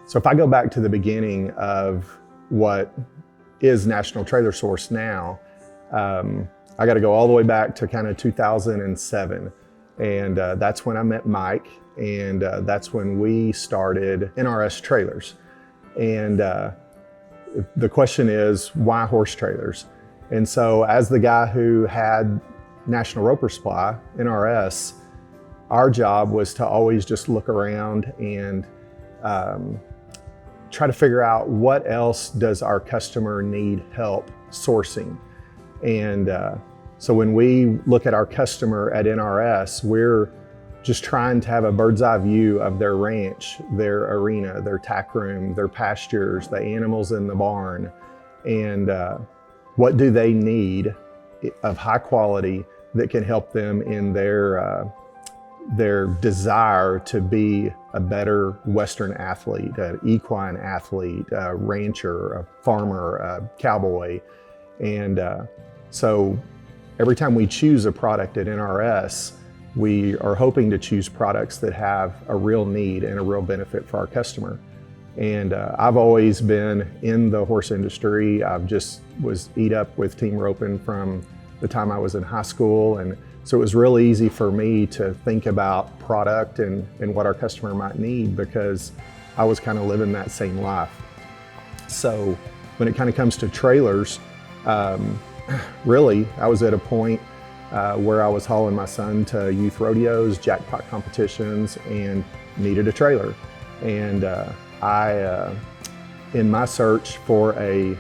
So if I go back to the beginning of what is National Trailer Source now, I got to go all the way back to kind of 2007. And that's when I met Mike, and that's when we started NRS Trailers. And the question is, why horse trailers? And so as the guy who had National Roper Supply, NRS, our job was to always just look around and try to figure out what else does our customer need help sourcing. And so when we look at our customer at NRS, we're just trying to have a bird's eye view of their ranch, their arena, their tack room, their pastures, the animals in the barn, and what do they need of high quality that can help them in their desire to be a better Western athlete, an equine athlete, a rancher, a farmer, a cowboy. And so every time we choose a product at NRS, we are hoping to choose products that have a real need and a real benefit for our customer. And I've always been in the horse industry. I've just was eat up with team roping from the time I was in high school. And so it was really easy for me to think about product and what our customer might need, because I was kind of living that same life. So when it kind of comes to trailers, really, I was at a point where I was hauling my son to youth rodeos, jackpot competitions, and needed a trailer. And in my search for a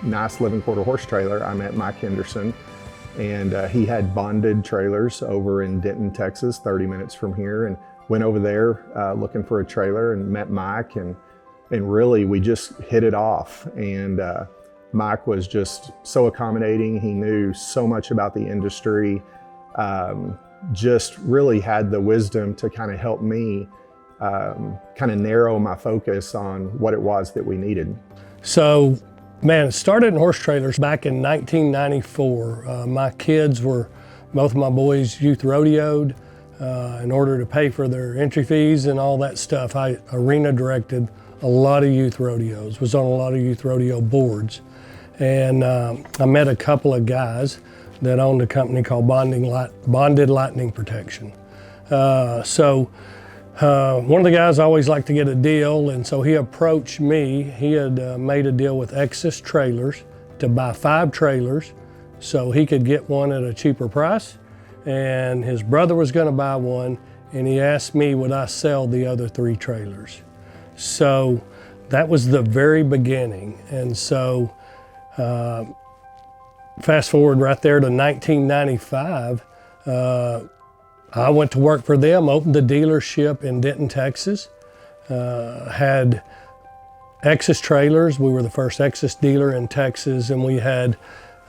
nice living quarter horse trailer, I met Mike Henderson, and he had bonded trailers over in Denton, Texas, 30 minutes from here, and went over there looking for a trailer and met Mike, and really we just hit it off. And Mike was just so accommodating. He knew so much about the industry, just really had the wisdom to kind of help me kind of narrow my focus on what it was that we needed. So, man, it started in horse trailers back in 1994. My kids were, both of my boys, youth rodeoed. In order to pay for their entry fees and all that stuff, I arena directed a lot of youth rodeos, was on a lot of youth rodeo boards. And I met a couple of guys that owned a company called Bonded Lightning Protection. One of the guys always liked to get a deal, and so he approached me. He had made a deal with Excess Trailers to buy 5 trailers so he could get one at a cheaper price, and his brother was going to buy one, and he asked me would I sell the other 3 trailers. So that was the very beginning. And so fast forward right there to 1995, I went to work for them, opened a dealership in Denton, Texas, had Excess Trailers. We were the first Excess dealer in Texas, and we had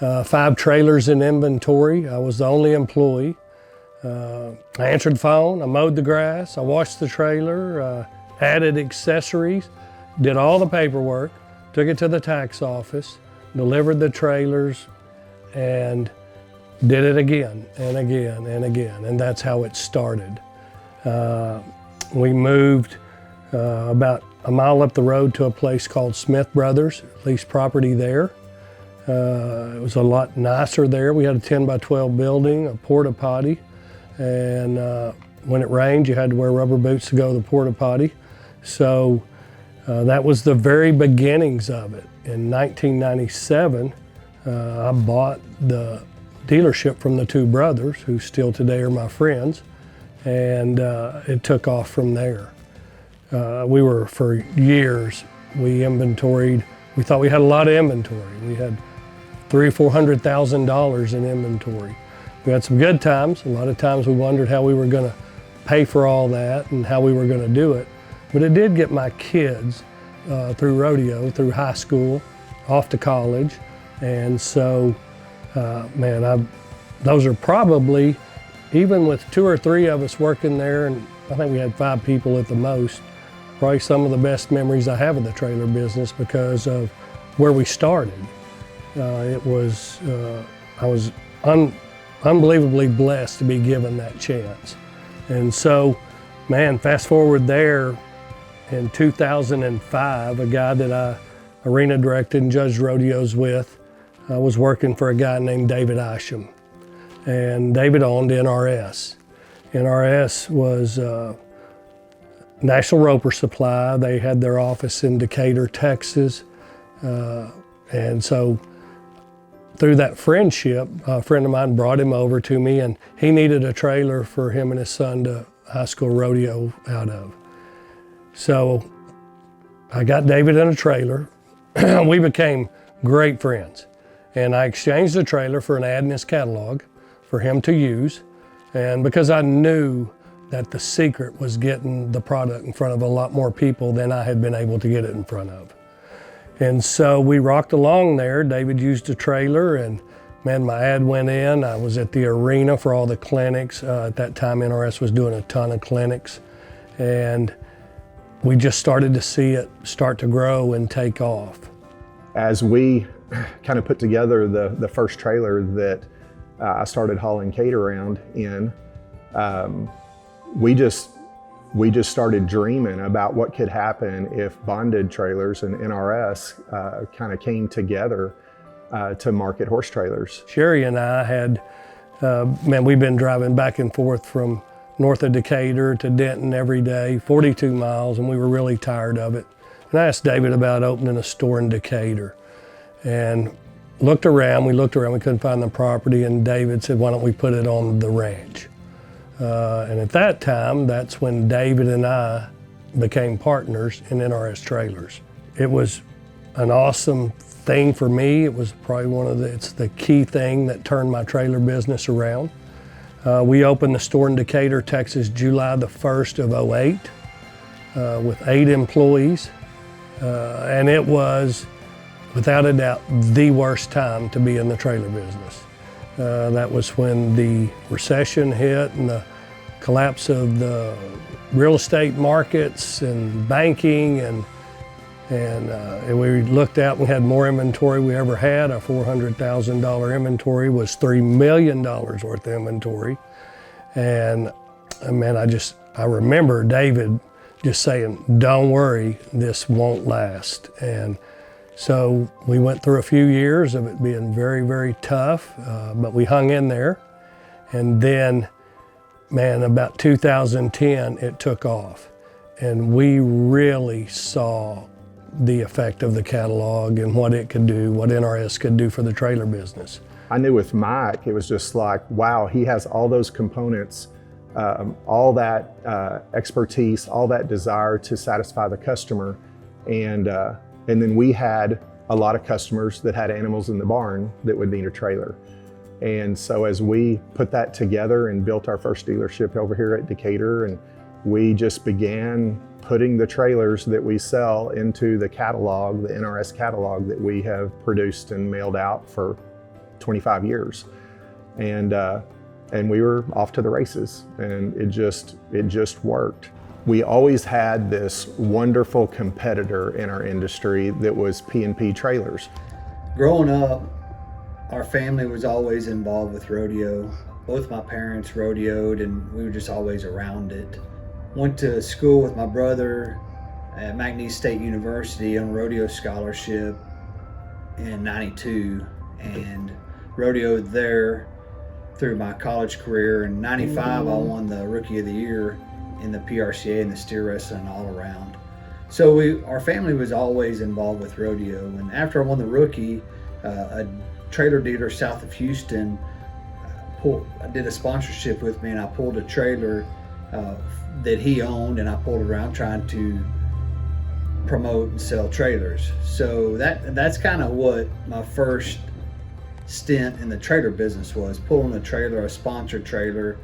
5 trailers in inventory. I was the only employee. I answered the phone, I mowed the grass, I washed the trailer, added accessories, did all the paperwork, took it to the tax office, delivered the trailers, and did it again and again and again, and that's how it started. We moved about a mile up the road to a place called Smith Brothers, leased property there. It was a lot nicer there. We had a 10 by 12 building, a porta potty, and when it rained you had to wear rubber boots to go to the porta potty. So that was the very beginnings of it. In 1997, I bought the dealership from the 2 brothers, who still today are my friends, and it took off from there. We were, for years, we inventoried, we thought we had a lot of inventory. We had $300,000 or $400,000 in inventory. We had some good times. A lot of times we wondered how we were going to pay for all that and how we were going to do it. But it did get my kids through rodeo, through high school, off to college. And so, those are probably, even with 2 or 3 of us working there, and I think we had 5 people at the most, probably some of the best memories I have of the trailer business because of where we started. I was unbelievably blessed to be given that chance. And so, man, fast forward there, in 2005, a guy that I arena directed and judged rodeos with, I was working for a guy named David Isham. And David owned NRS. NRS was National Roper Supply. They had their office in Decatur, Texas. And so through that friendship, a friend of mine brought him over to me, and he needed a trailer for him and his son to high school rodeo out of. So I got David in a trailer. We became great friends. And I exchanged the trailer for an ad in his catalog for him to use. And because I knew that the secret was getting the product in front of a lot more people than I had been able to get it in front of. And so we rocked along there. David used a trailer, and man, my ad went in. I was at the arena for all the clinics. At that time, NRS was doing a ton of clinics. And we just started to see it start to grow and take off. As we kind of put together the first trailer that I started hauling Kate around in, we just started dreaming about what could happen if bonded trailers and NRS kind of came together to market horse trailers. Sherry and I had, we've been driving back and forth from north of Decatur to Denton every day, 42 miles, and we were really tired of it. And I asked David about opening a store in Decatur. And we looked around, we couldn't find the property, and David said, why don't we put it on the ranch? And at that time, that's when David and I became partners in NRS Trailers. It was an awesome thing for me. It was probably it's the key thing that turned my trailer business around. We opened the store in Decatur, Texas, July the 1st of '08 with 8 employees. And it was, without a doubt, the worst time to be in the trailer business. That was when the recession hit and the collapse of the real estate markets and banking, and we looked out and we had more inventory we ever had. Our $400,000 inventory was $3 million worth of inventory. And man, I remember David just saying, don't worry, this won't last. And so we went through a few years of it being very, very tough, but we hung in there. And then, man, about 2010, it took off. And we really saw the effect of the catalog and what it could do, what NRS could do for the trailer business. I knew with Mike, it was just like, wow, he has all those components, all that expertise, all that desire to satisfy the customer. And then we had a lot of customers that had animals in the barn that would need a trailer. And so as we put that together and built our first dealership over here at Decatur, and we just began putting the trailers that we sell into the catalog, the NRS catalog that we have produced and mailed out for 25 years. And we were off to the races, and it just worked. We always had this wonderful competitor in our industry that was P&P Trailers. Growing up, our family was always involved with rodeo. Both my parents rodeoed, and we were just always around it. Went to school with my brother at McNeese State University on a rodeo scholarship in '92, and rodeoed there through my college career. In '95, I won the Rookie of the Year in the PRCA and the steer wrestling all around. So our family was always involved with rodeo. And after I won the Rookie, a trailer dealer south of Houston did a sponsorship with me, and I pulled a trailer that he owned, and I pulled around trying to promote and sell trailers. So that's kind of what my first stint in the trailer business was, pulling a trailer, a sponsored trailer,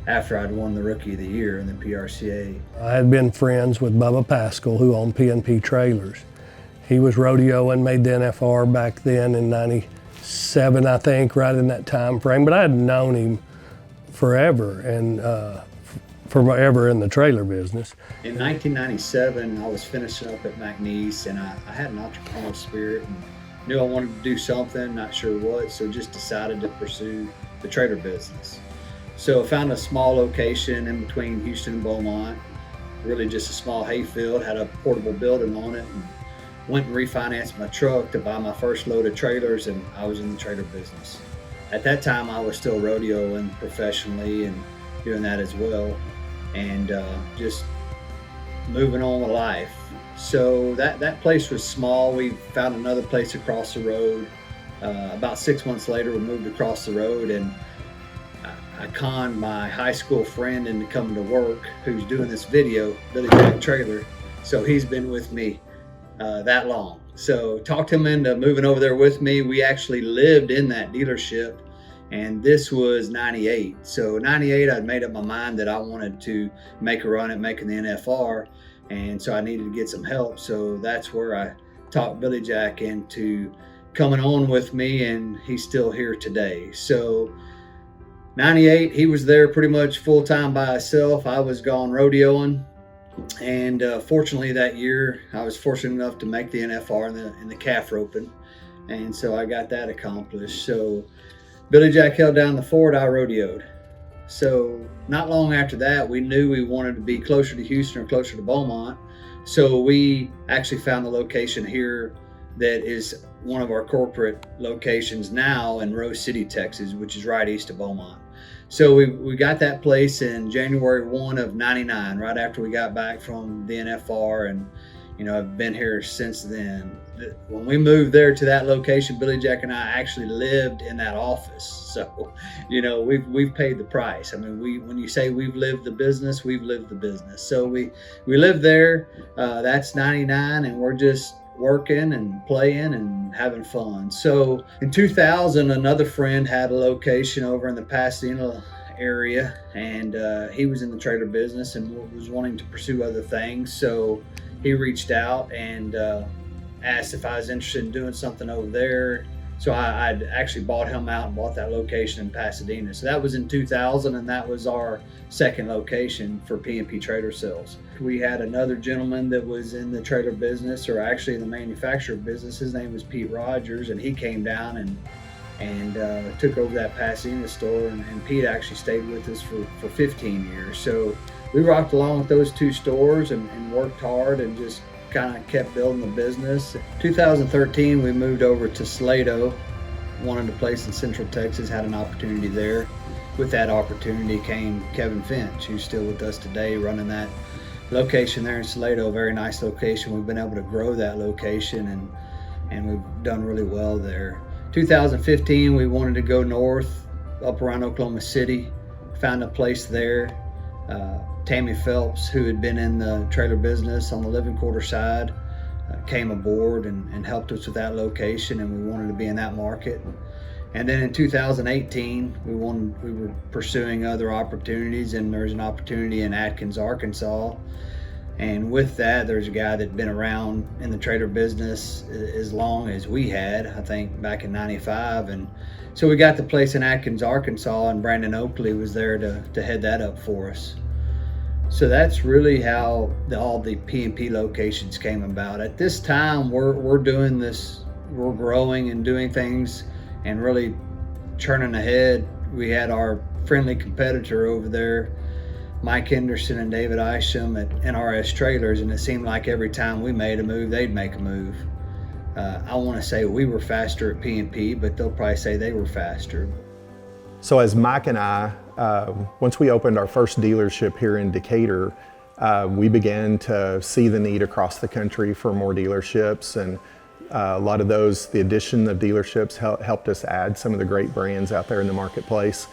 after I'd won the Rookie of the Year in the PRCA. I had been friends with Bubba Paschal, who owned P&P Trailers. He was rodeoing, made the NFR back then in '97, I think, right in that time frame. But I had known him forever, and forever in the trailer business. In 1997, I was finishing up at McNeese, and I had an entrepreneurial spirit and knew I wanted to do something, not sure what, so just decided to pursue the trailer business. So I found a small location in between Houston and Beaumont, really just a small hayfield, had a portable building on it, and went and refinanced my truck to buy my first load of trailers, and I was in the trailer business. At that time, I was still rodeoing professionally and doing that as well, and just moving on with life. So that place was small. We found another place across the road. About 6 months later, we moved across the road, and I conned my high school friend into coming to work, who's doing this video, Billy Jack Trailer. So he's been with me that long. So talked him into moving over there with me. We actually lived in that dealership, and this was 98. So 98, I'd made up my mind that I wanted to make a run at making the NFR, and so I needed to get some help. So that's where I talked Billy Jack into coming on with me, and he's still here today. So 98, he was there pretty much full time by himself. I was gone rodeoing, and fortunately that year I was fortunate enough to make the NFR in the calf roping, and so I got that accomplished. So Billy Jack held down the fort, I rodeoed. So not long after that, we knew we wanted to be closer to Houston or closer to Beaumont, so we actually found the location here that is one of our corporate locations now in Rose City, Texas, which is right east of Beaumont. So we got that place in January 1 of 99, right after we got back from the NFR, and I've been here since then. When we moved there to that location, Billy Jack and I actually lived in that office. So, we've paid the price. I mean, when you say we've lived the business, we've lived the business. So we lived there. That's 99, and we're just working and playing and having fun. So in 2000, another friend had a location over in the Pasadena area, and he was in the trailer business and was wanting to pursue other things. So he reached out and asked if I was interested in doing something over there. So I'd actually bought him out and bought that location in Pasadena. So that was in 2000, and that was our second location for P&P Trailer Sales. We had another gentleman that was in the trailer business, or actually in the manufacturer business. His name was Pete Rogers, and he came down and took over that Pasadena store, and Pete actually stayed with us for 15 years. So we rocked along with those two stores and worked hard and just kind of kept building the business. 2013, we moved over to Salado, wanted a place in Central Texas, had an opportunity there. With that opportunity came Kevin Finch, who's still with us today, running that location there in Salado. Very nice location. We've been able to grow that location, and we've done really well there. 2015, we wanted to go north, up around Oklahoma City, found a place there. Tammy Phelps, who had been in the trailer business on the living quarter side, came aboard and helped us with that location, and we wanted to be in that market. And then in 2018, we were pursuing other opportunities, and there's an opportunity in Atkins, Arkansas. And with that, there's a guy that'd been around in the trailer business as long as we had, I think back in 95. And so we got the place in Atkins, Arkansas, and Brandon Oakley was there to head that up for us. So that's really how all the P&P locations came about. At this time, we're doing this, we're growing and doing things and really churning ahead. We had our friendly competitor over there, Mike Henderson and David Isham at NRS Trailers, and it seemed like every time we made a move, they'd make a move. I want to say we were faster at P&P, but they'll probably say they were faster. So as Mike and I, once we opened our first dealership here in Decatur, we began to see the need across the country for more dealerships, and a lot of those, the addition of dealerships helped us add some of the great brands out there in the marketplace.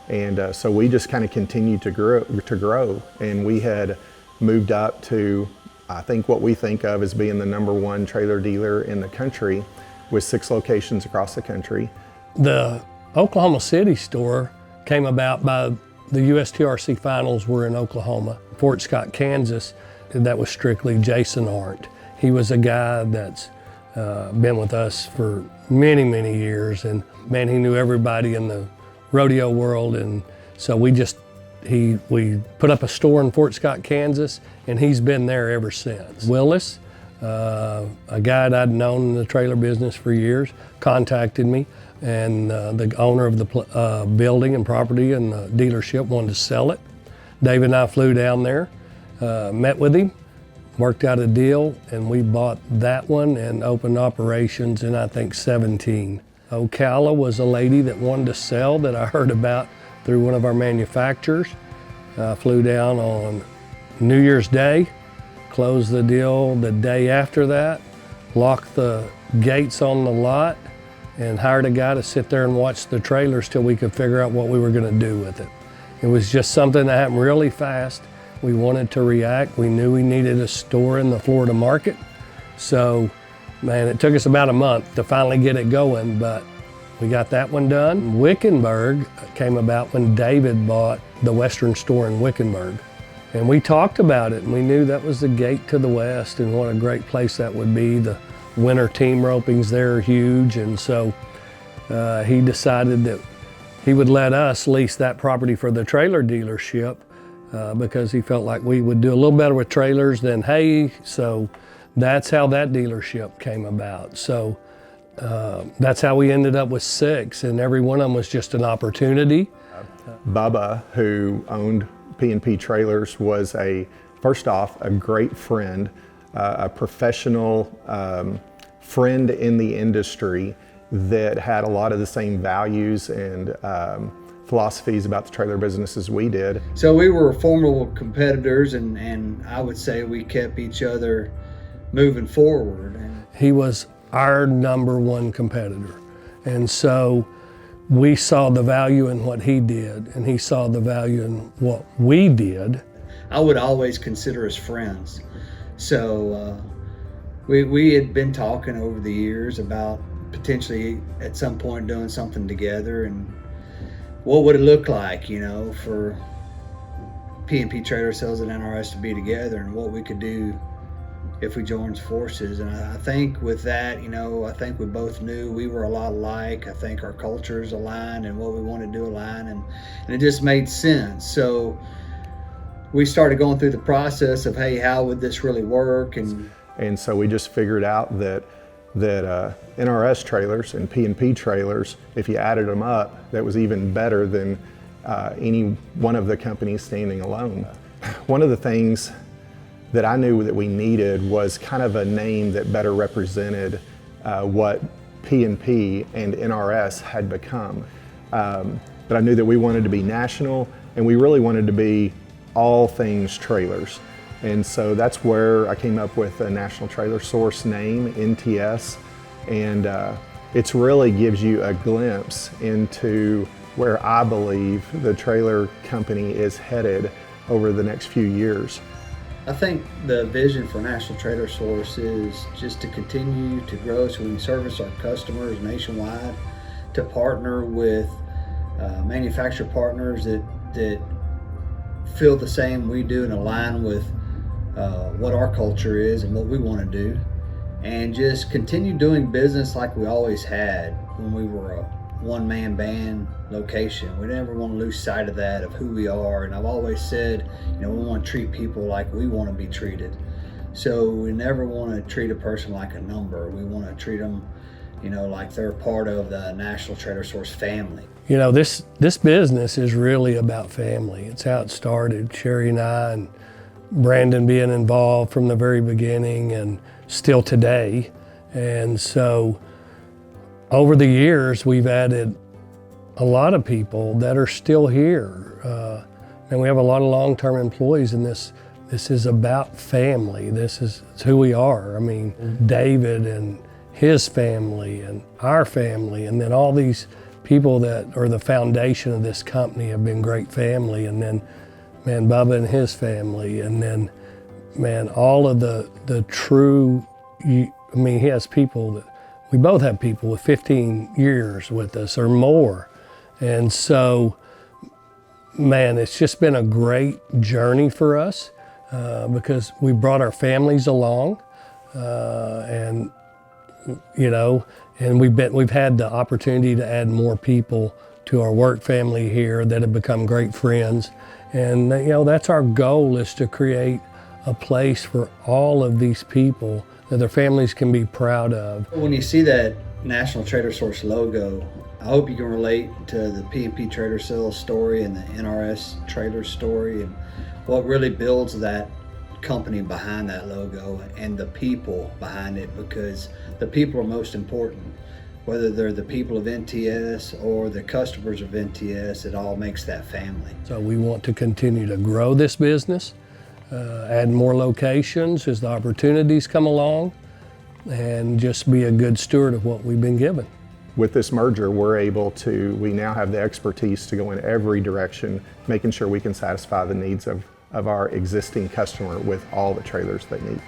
And so we just kind of continued to grow, and we had moved up to, I think, what we think of as being the #1 trailer dealer in the country, with 6 locations across the country. The Oklahoma City store came about by the USTRC finals were in Oklahoma. Fort Scott, Kansas, that was strictly Jason Art. He was a guy that's been with us for many, many years, and man, he knew everybody in the rodeo world, and so we put up a store in Fort Scott, Kansas, and he's been there ever since. Willis, a guy that I'd known in the trailer business for years, contacted me, and the owner of the building and property and the dealership wanted to sell it. David and I flew down there, met with him, worked out a deal, and we bought that one and opened operations in, I think, 17. Ocala was a lady that wanted to sell that I heard about through one of our manufacturers. Flew down on New Year's Day, closed the deal the day after that, locked the gates on the lot, and hired a guy to sit there and watch the trailers till we could figure out what we were gonna do with it. It was just something that happened really fast. We wanted to react. We knew we needed a store in the Florida market. So, man, it took us about a month to finally get it going, but we got that one done. Wickenburg came about when David bought the Western store in Wickenburg. And we talked about it, and we knew that was the gate to the West, and what a great place that would be. The winter team ropings there are huge, and so he decided that he would let us lease that property for the trailer dealership because he felt like we would do a little better with trailers than hay. So that's how that dealership came about. So that's how we ended up with 6, and every one of them was just an opportunity. Bubba, who owned P&P Trailers, was first off, a great friend, a professional friend in the industry that had a lot of the same values and philosophies about the trailer business as we did. So we were formidable competitors, and I would say we kept each other moving forward. He was our #1 competitor. And so we saw the value in what he did, and he saw the value in what we did. I would always consider us friends. So we had been talking over the years about potentially at some point doing something together, and what would it look like, you know, for P&P Trailer Sales and NRS to be together, and what we could do if we joined forces. And I think with that, you know, I think we both knew we were a lot alike. I think our cultures aligned and what we wanted to do aligned, and it just made sense. So we started going through the process of, hey, how would this really work? And so we just figured out that NRS trailers and P&P trailers, if you added them up, that was even better than any one of the companies standing alone. One of the things that I knew that we needed was kind of a name that better represented what P&P and NRS had become. But I knew that we wanted to be national, and we really wanted to be all things trailers. And so that's where I came up with a National Trailer Source name, NTS, and it really gives you a glimpse into where I believe the trailer company is headed over the next few years. I think the vision for National Trailer Source is just to continue to grow so we can service our customers nationwide, to partner with manufacturer partners that feel the same we do and align with what our culture is and what we want to do, and just continue doing business like we always had when we were a one-man band location. We never want to lose sight of that, of who we are. And I've always said, you know, we want to treat people like we want to be treated. So we never want to treat a person like a number. We want to treat them, you know, like they're part of the National Trailer Source family. You know, this business is really about family. It's how it started. Sherry and I and Brandon being involved from the very beginning and still today. And so over the years, we've added a lot of people that are still here. And we have a lot of long-term employees, and this is about family. This is who we are. I mean, David and his family and our family, and then all these people that are the foundation of this company have been great family. And then, man, Bubba and his family, and then, man, all of the true, I mean, he has people that, we both have people with 15 years with us or more. And so, man, it's just been a great journey for us because we brought our families along and, you know, and we've had the opportunity to add more people to our work family here that have become great friends. And, you know, that's our goal, is to create a place for all of these people that their families can be proud of. When you see that National Trailer Source logo, I hope you can relate to the P&P Trailer Sales story and the NRS Trailer story, and what really builds that company behind that logo and the people behind it, because the people are most important. Whether they're the people of NTS or the customers of NTS, it all makes that family. So we want to continue to grow this business, add more locations as the opportunities come along, and just be a good steward of what we've been given. With this merger, we now have the expertise to go in every direction, making sure we can satisfy the needs of our existing customer with all the trailers they need.